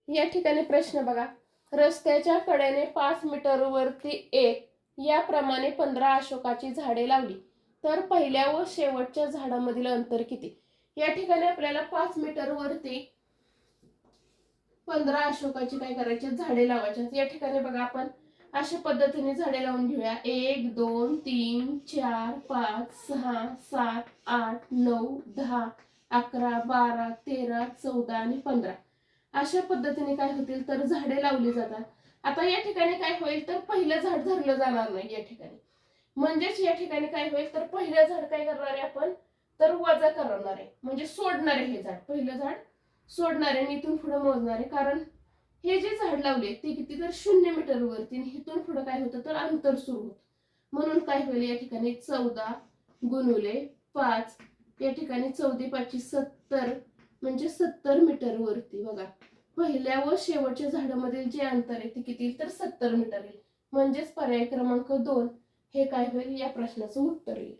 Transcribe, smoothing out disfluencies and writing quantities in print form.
या ठिकाणी प्रश्न बघा, रस्त्याच्या कडेने 5 मीटर वरती एक याप्रमाणे 15 अशोकाची झाडे लावली तर पहिल्या व शेवटच्या झाडामधील अंतर किती? या ठिकाणी आपल्याला 5 मीटर वरती 15 अशोकाची काय करायची झाडे लावायची। या ठिकाणी बघा आपण अशा पद्धतीने झाडे लावून घेऊया। 1 2 3 4 5 6 7 8 9 10 11 12 13 14 आणि 15 अशा पद्धतीने काय होतील तर झाडे लावली जातात। आता या ठिकाणी काय होईल तर पहिलं झाड धरलं जाणार नाही या ठिकाणी, म्हणजेच या ठिकाणी काय होईल तर पहिलं झाड काय करणार आहे आपण तर वजा करणार आहे, म्हणजे सोडणार आहे। हे झाड पहिलं झाड सोडणार आहे, इथून पुढे मोजणार आहे, कारण हे जे झाड लावले ते किती तर 0 मीटर वरती, इथून पुढे काय होतं तर अंतर सुरू होतं। म्हणून काय होईल या ठिकाणी 14 गुणुले 5 या ठिकाणी 14 5 70 म्हणजे 70 मीटर वरती बघा पहिल्या व शेवटच्या झाडामधील जे अंतर आहे ते किती तर 70 मीटर येईल। म्हणजेच पर्याय क्रमांक 2 हे काय होईल या प्रश्नाचं उत्तर येईल।